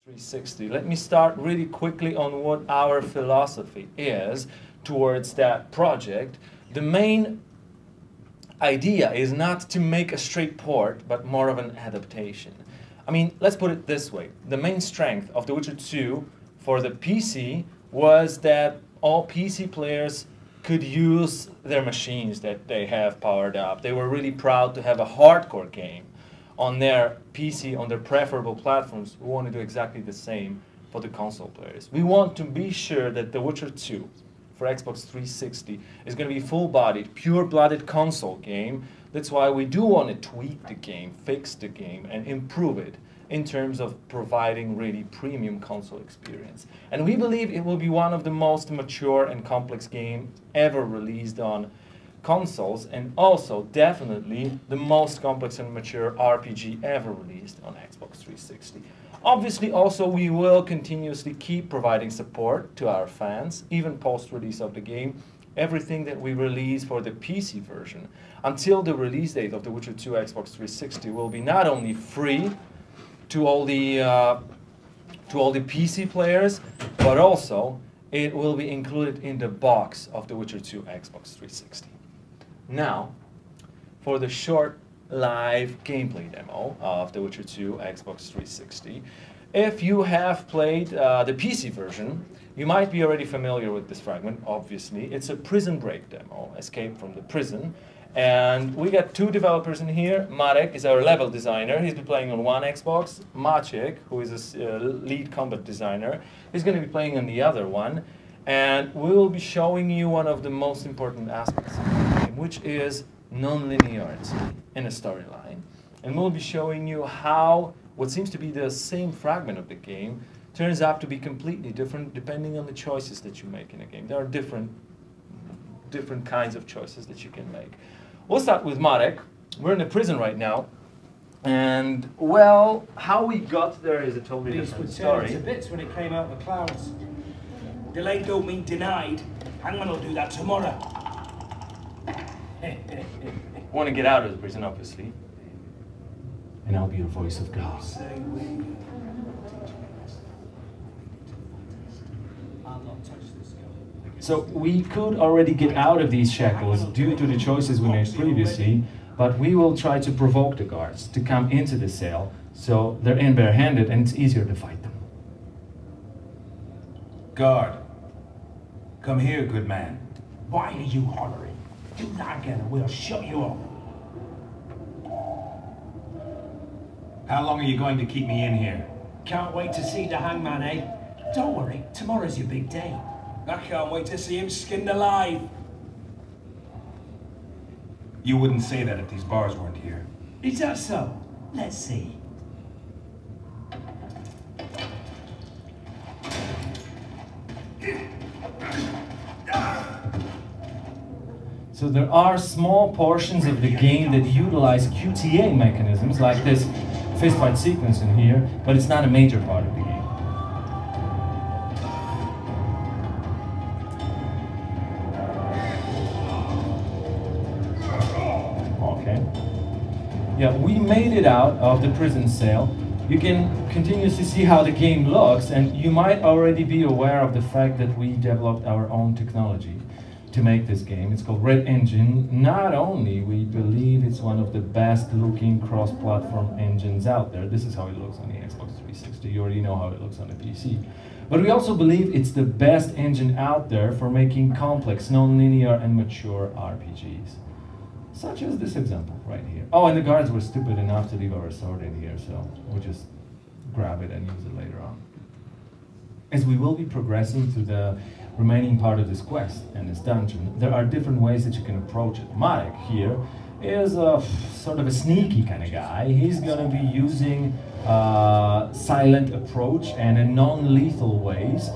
360. Let me start really quickly on what our philosophy is towards that project. The main idea is not to make a straight port, but more of an adaptation. I mean, let's put it this way. The main strength of The Witcher 2 for the PC was that all PC players could use their machines that they have powered up. They were really proud to have a hardcore game on their PC, on their preferable platforms. We want to do exactly the same for the console players. We want to be sure that The Witcher 2 for Xbox 360 is going to be full-bodied, pure-blooded console game. That's why we do want to tweak the game, fix the game, and improve it in terms of providing really premium console experience. And we believe it will be one of the most mature and complex games ever released on consoles, and also definitely the most complex and mature RPG ever released on Xbox 360. Obviously also we will continuously keep providing support to our fans, even post-release of the game. Everything that we release for the PC version until the release date of The Witcher 2 Xbox 360 will be not only free to all the PC players, but also it will be included in the box of The Witcher 2 Xbox 360. Now, for the short live gameplay demo of The Witcher 2 Xbox 360, if you have played the PC version, you might be already familiar with this fragment, obviously. It's a prison break demo, escape from the prison. And we got two developers in here. Marek is our level designer. He's been playing on one Xbox. Maciek, who is a lead combat designer, he's going to be playing on the other one. And we will be showing you one of the most important aspects of the game, which is non-linearity in a storyline. And we'll be showing you how what seems to be the same fragment of the game turns out to be completely different depending on the choices that you make in a game. There are different kinds of choices that you can make. We'll start with Marek. We're in a prison right now. And, well, how we got there is a totally different story. It bits when it came out of the clouds. Delayed don't mean denied. Hangman will do that tomorrow. Want to get out of the prison, obviously. And I'll be your voice of God. So we could already get out of these shackles due to the choices we made previously, but we will try to provoke the guards to come into the cell so they're in barehanded and it's easier to fight them. Guard, come here, good man. Why are you hollering? Do that again and we'll shut you up. How long are you going to keep me in here? Can't wait to see the hangman, eh? Don't worry, tomorrow's your big day. I can't wait to see him skinned alive. You wouldn't say that if these bars weren't here. Is that so? Let's see. So there are small portions of the game that utilize QTA mechanisms, like this fistfight sequence in here, but it's not a major part of the game. Okay. Yeah, we made it out of the prison cell. You can continuously see how the game looks, and you might already be aware of the fact that we developed our own technology to make this game. It's called Red Engine. Not only we believe it's one of the best looking cross-platform engines out there. This is how it looks on the Xbox 360. You already know how it looks on the PC. But we also believe it's the best engine out there for making complex, non-linear and mature RPGs. Such as this example right here. Oh, and the guards were stupid enough to leave our sword in here, so we'll just grab it and use it later on. As we will be progressing through the remaining part of this quest and this dungeon, there are different ways that you can approach it. Marek here is a sort of a sneaky kind of guy. He's going to be using silent approach and in non-lethal ways.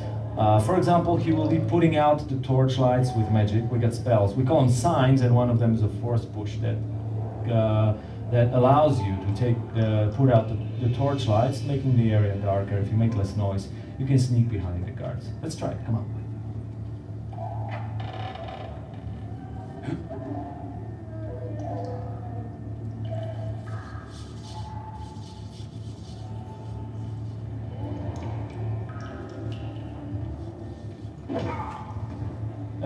For example, he will be putting out the torchlights with magic. We got spells. We call them signs, and one of them is a force push that allows you to put out the torchlights, making the area darker. If you make less noise, you can sneak behind the guards. Let's try it. Come on.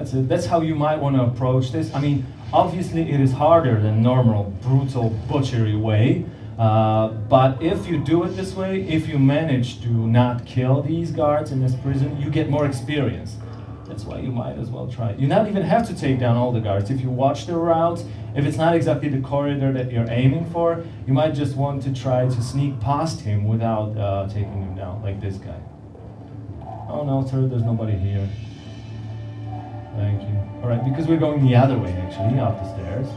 That's it. That's how you might want to approach this. I mean, obviously it is harder than normal, brutal, butchery way. But if you do it this way, if you manage to not kill these guards in this prison, you get more experience. That's why you might as well try it. You not even have to take down all the guards. If you watch their routes, if it's not exactly the corridor that you're aiming for, you might just want to try to sneak past him without taking him down, like this guy. Oh no, sir, there's nobody here. Thank you. All right, because we're going the other way, actually, up the stairs.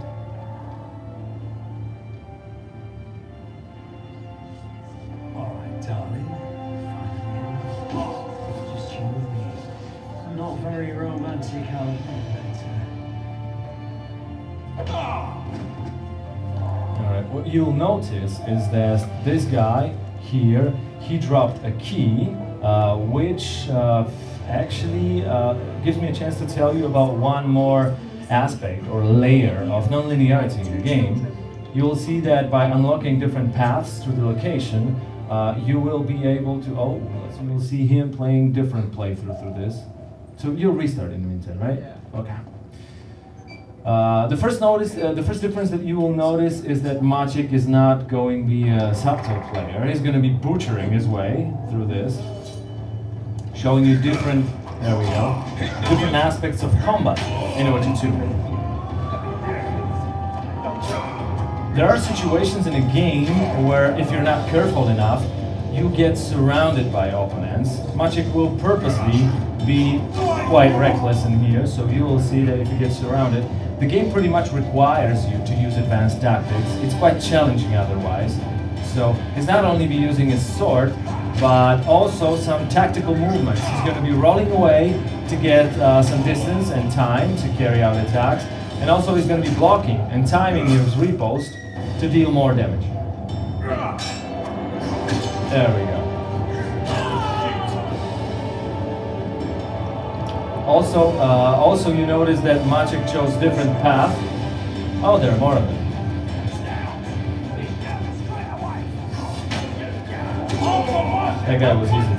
All right, darling. Just you and me. Not very romantic, I'll admit. All right, what you'll notice is that this guy here, he dropped a key, which actually gives me a chance to tell you about one more aspect or layer of non-linearity in the game. You'll see that by unlocking different paths through the location, you will be able to, so you'll see him playing different playthrough through this. So you'll restart in the meantime, right? Yeah. Okay. The first difference that you will notice is that Maciek is not going to be a subtle player. He's going to be butchering his way through this, showing you different, there we go, different aspects of combat in order to. There are situations in a game where if you're not careful enough, you get surrounded by opponents. Maciek will purposely be quite reckless in here, so you will see that if you get surrounded, the game pretty much requires you to use advanced tactics. It's quite challenging otherwise. So he's not only be using his sword, but also some tactical movements. He's going to be rolling away to get some distance and time to carry out attacks. And also he's going to be blocking and timing his riposte to deal more damage. There we go. Also you notice that Maciek chose different path. Oh, there are more of them. That guy was easy.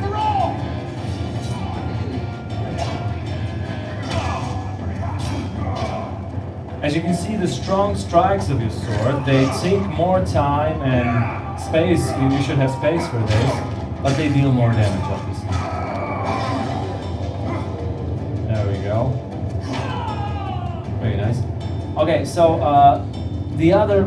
As you can see, the strong strikes of your sword, they take more time and space. You should have space for this, but they deal more damage, obviously. There we go. Very nice. Okay, so the other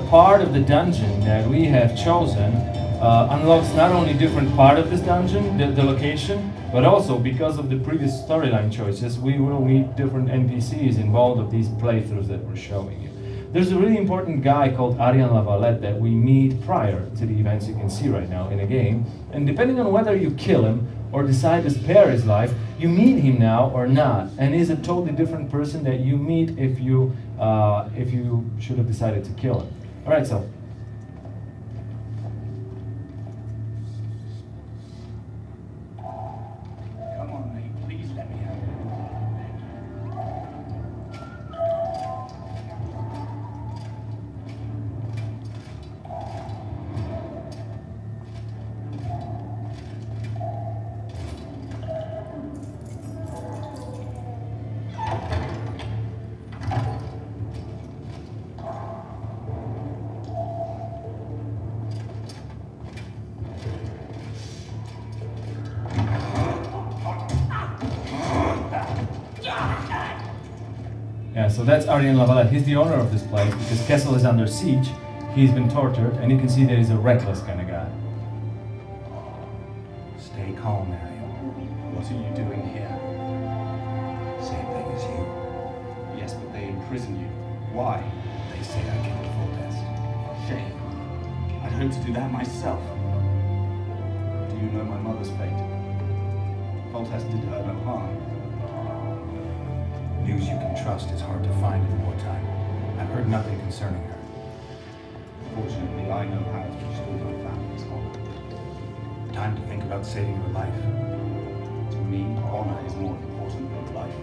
part of the dungeon that we have chosen unlocks not only different part of this dungeon, the location, but also because of the previous storyline choices, we will meet different NPCs involved of these playthroughs that we're showing you. There's a really important guy called Aryan Lavalette that we meet prior to the events you can see right now in the game, and depending on whether you kill him or decide to spare his life, you meet him now or not, and he's a totally different person that you meet if you should have decided to kill him. All right, so. Come on, mate. Please let me have it. Yeah, so that's Aryan Lavalette. He's the owner of this place because Kessel is under siege. He's been tortured, and you can see that he's a reckless kind of guy. Stay calm, Ariel. What are you doing here? Same thing as you. Yes, but they imprison you. Why? They say I killed Voltest. Shame. I'd hoped to do that myself. Do you know my mother's fate? Voltest did her no harm. News you can trust is hard to find in wartime. I've heard nothing concerning her. Fortunately, I know how to restore my family's honor. Time to think about saving your life. To me, honor is more important than life.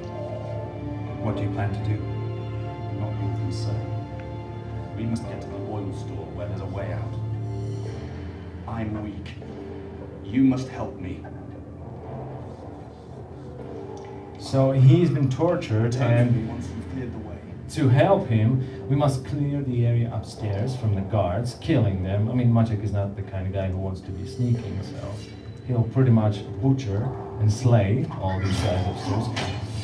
What do you plan to do? Not your concern. We must get to the oil store where there's a way out. I'm weak. You must help me. So he's been tortured, and once we've cleared the way. to help him, we must clear the area upstairs from the guards, killing them. I mean, Maciek is not the kind of guy who wants to be sneaking, so he'll pretty much butcher and slay all these guys upstairs.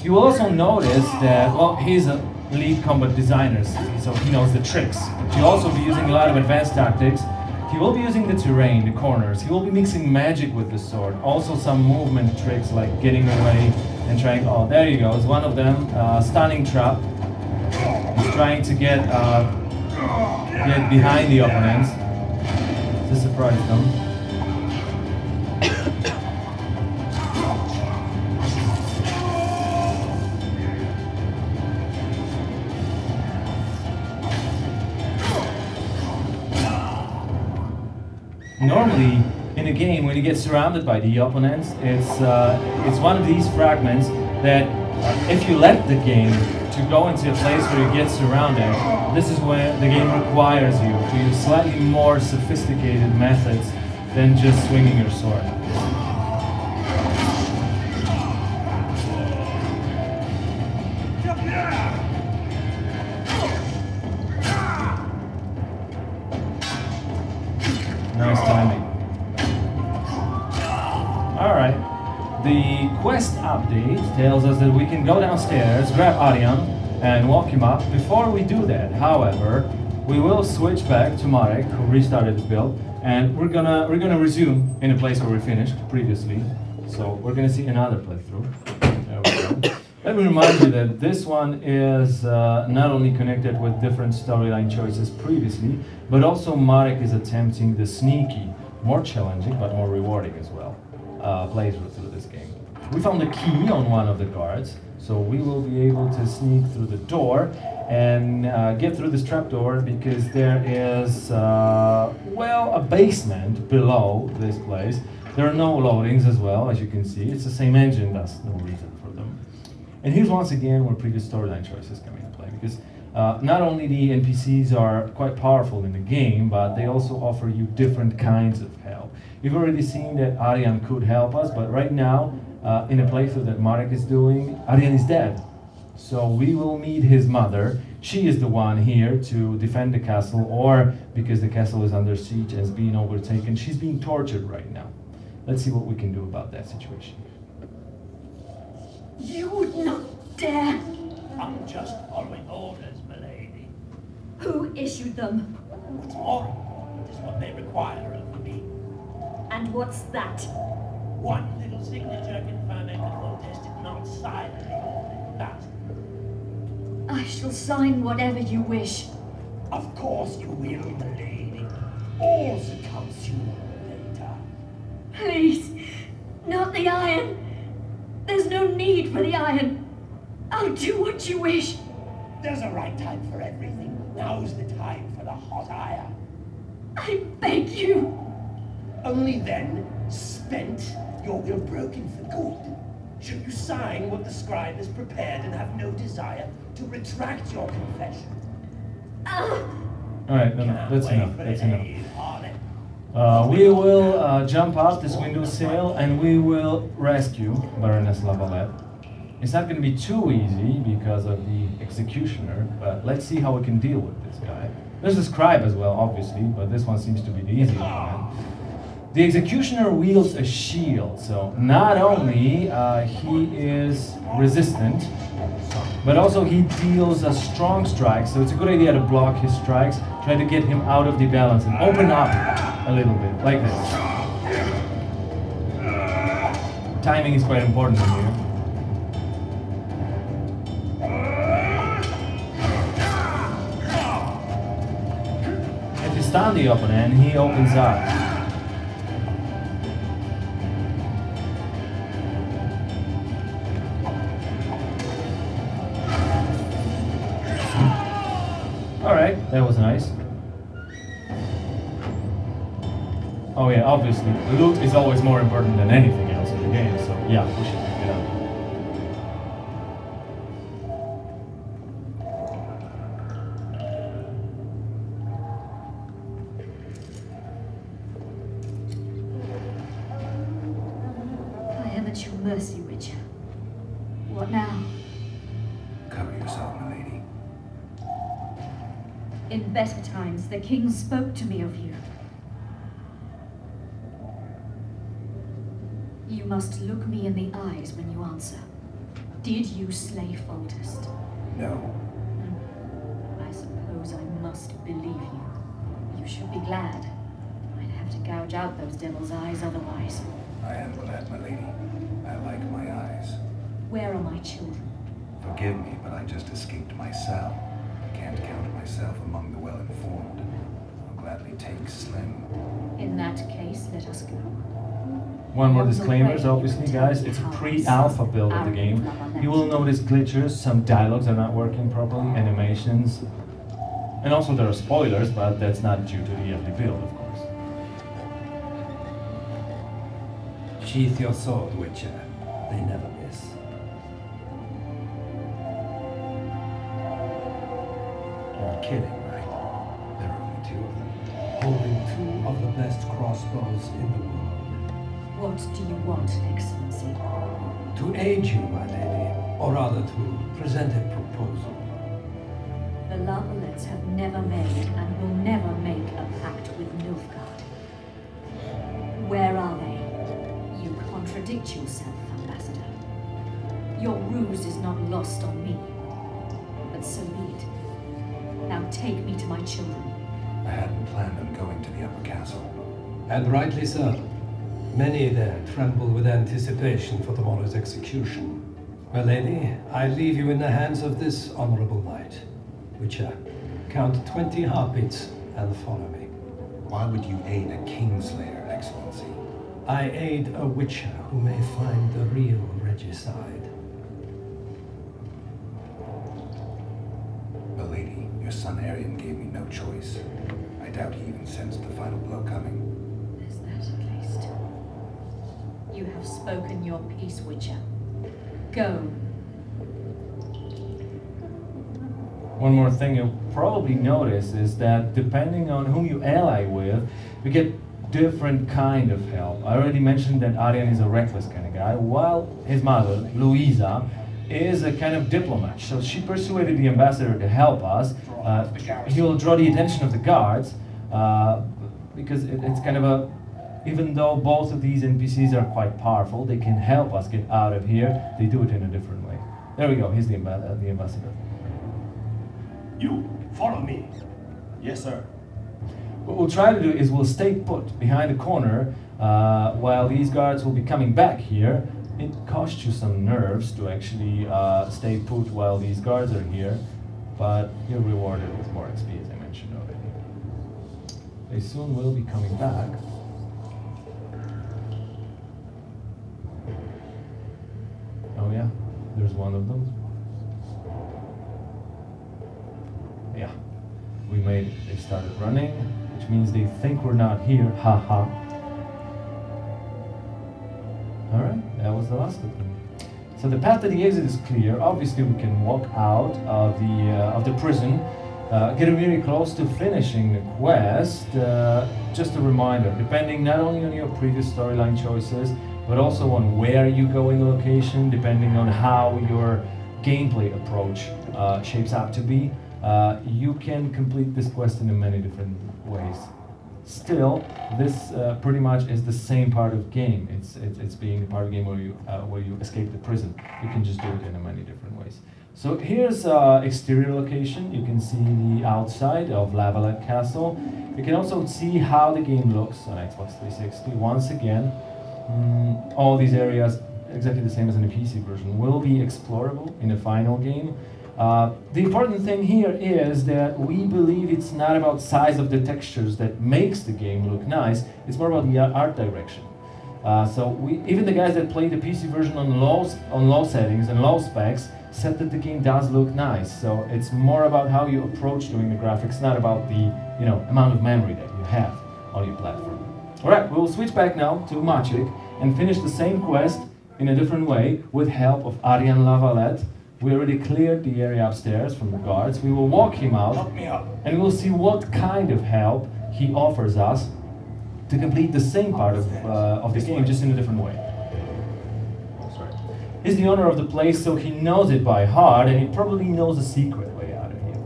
You will also notice that, well, he's a lead combat designer, so he knows the tricks. He'll also be using a lot of advanced tactics. He will be using the terrain, the corners. He will be mixing magic with the sword. Also some movement tricks like getting away and trying, oh, there he goes, one of them, stunning trap. He's trying to get behind the opponents to surprise them. Normally, in a game, when you get surrounded by the opponents, it's one of these fragments that, if you let the game to go into a place where you get surrounded, this is when the game requires you to use slightly more sophisticated methods than just swinging your sword. Nice timing. Alright. The quest update tells us that we can go downstairs, grab Aryan, and walk him up. Before we do that, however, we will switch back to Marek, who restarted his build, and we're gonna resume in a place where we finished previously. So we're gonna see another playthrough. There we go. Let me remind you that this one is not only connected with different storyline choices previously, but also Marek is attempting the sneaky, more challenging but more rewarding as well, playthrough through this game. We found a key on one of the guards, so we will be able to sneak through the door and get through this trapdoor because there is, well, a basement below this place. There are no loadings as well, as you can see. It's the same engine, that's no reason for them. And here's once again where previous storyline choices come into play, because not only the NPCs are quite powerful in the game, but they also offer you different kinds of help. You've already seen that Aryan could help us, but right now, in a playthrough that Marek is doing, Aryan is dead. So we will meet his mother. She is the one here to defend the castle, or because the castle is under siege and is being overtaken, she's being tortured right now. Let's see what we can do about that situation. You would not dare! I'm just following orders, milady. Who issued them? What's more, it is what they require of me. And what's that? One little signature confirming the protest did not sign anything. That. I shall sign whatever you wish. Of course you will, milady. All comes sooner or later. Please, not the iron. There's no need for the iron. I'll do what you wish. There's a right time for everything. Now's the time for the hot iron. I beg you. Only then, spent, your will broken for good, should you sign what the scribe has prepared and have no desire to retract your confession. Alright, no, that's enough, that's enough. We will jump out this windowsill and we will rescue Baroness Lavalette. It's not going to be too easy because of the executioner, but let's see how we can deal with this guy. There's a scribe as well, obviously, but this one seems to be the easier one. The executioner wields a shield, so not only he is resistant, but also he deals a strong strike, so it's a good idea to block his strikes, try to get him out of the balance and open up a little bit, like this. Timing is quite important in here. If you stun the opponent, he opens up. Alright, that was nice. Oh yeah, obviously, loot is always more important than anything else in the game, so yeah, we should pick it up. I am at your mercy, Witcher. What now? Cover yourself, my lady. In better times, the king spoke to me of you. You must look me in the eyes when you answer. Did you slay Foltest? No. I suppose I must believe you. You should be glad. I'd have to gouge out those devil's eyes otherwise. I am glad, my lady. I like my eyes. Where are my children? Forgive me, but I just escaped my cell. I can't count myself among the well-informed. I'll gladly take Slim. In that case, let us go. One more disclaimers, obviously, guys. It's a pre-alpha build of the game. You will notice glitches, some dialogues are not working properly, animations. And also there are spoilers, but that's not due to the early build, of course. Sheath your sword, Witcher. They never miss. You're kidding, right? There are only 2 of them. Holding 2 of the best crossbows in the world. What do you want, Excellency? To aid you, my lady, or rather to present a proposal. The Lavalets have never made and will never make a pact with Nilfgaard. Where are they? You contradict yourself, Ambassador. Your ruse is not lost on me. But so be it. Now take me to my children. I hadn't planned on going to the upper castle. And rightly so. Many there tremble with anticipation for tomorrow's execution. My lady, I leave you in the hands of this honorable knight. Witcher, count 20 heartbeats and follow me. Why would you aid a kingslayer, Excellency? I aid a witcher who may find the real regicide. Milady, your son Arian gave me no choice. I doubt he even sensed the final blow coming. There's that at least. You have spoken your piece, Witcher. Go. One more thing you'll probably notice is that depending on whom you ally with, you get different kind of help. I already mentioned that Arian is a reckless kind of guy, while his mother, Louisa, is a kind of diplomat. So she persuaded the ambassador to help us. He will draw the attention of the guards, because it's kind of a, even though both of these NPCs are quite powerful, they can help us get out of here. They do it in a different way. There we go, here's the ambassador. You, follow me. Yes, sir. What we'll try to do is we'll stay put behind the corner while these guards will be coming back here. It costs you some nerves to actually stay put while these guards are here, but you're rewarded with more XP, as I mentioned already. They soon will be coming back. Oh yeah, there's one of them. Yeah, we made it. They started running, which means they think we're not here. Haha. Alright, that was the last of them. So the path to the exit is clear. Obviously we can walk out of the prison, getting really close to finishing the quest. Just a reminder, depending not only on your previous storyline choices, but also on where you go in the location, depending on how your gameplay approach shapes up to be, you can complete this quest in many different ways. Still, this pretty much is the same part of game. It's being a part of the game where you escape the prison. You can just do it in many different ways. So here's exterior location. You can see the outside of Lavalet Castle. You can also see how the game looks on Xbox 360. Once again, all these areas, exactly the same as in the PC version, will be explorable in the final game. The important thing here is that we believe it's not about size of the textures that makes the game look nice, it's more about the art direction. So even the guys that play the PC version on low settings and low specs said that the game does look nice. So it's more about how you approach doing the graphics, not about the amount of memory that you have on your platform. Alright, we'll switch back now to Maciek and finish the same quest in a different way with help of Arian Lavalet. We already cleared the area upstairs from the guards. We will walk him out and we'll see what kind of help he offers us to complete the same part of the game, just in a different way. He's the owner of the place, so he knows it by heart, and he probably knows a secret way out of here.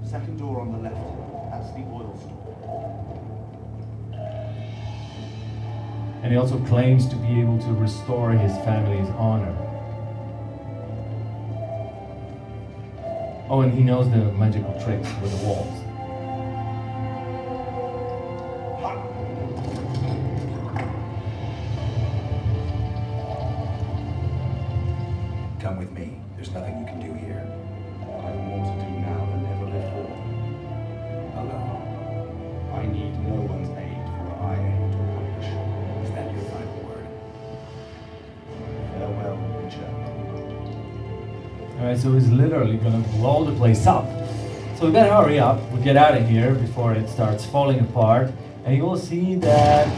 Second door on the left. That's the oil store. And he also claims to be able to restore his family's honor. Oh, and he knows the magical tricks with the walls. Come with me. There's nothing you can do here. I have more to do now than ever before. Alone. I need no one's aid, for I aim to accomplish. Is that your final word? Farewell, Witcher. Alright, so he's literally gonna blow the place up. So we better hurry up, we get out of here before it starts falling apart, and you will see that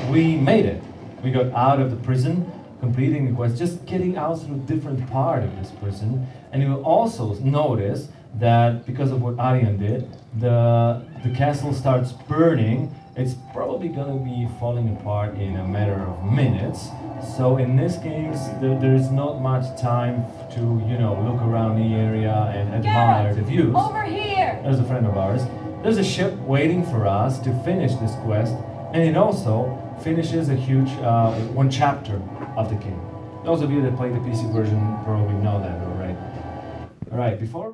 we made it. We got out of the prison, completing the quest, just getting out through a different part of this prison. And you will also notice that because of what Arian did, the castle starts burning. It's probably gonna be falling apart in a matter of minutes. So in this case, there's not much time to, you know, look around the area and admire the views. Over here! There's a friend of ours. There's a ship waiting for us to finish this quest, and it also finishes a huge one chapter of the game. Those of you that played the PC version probably know that already. Alright, before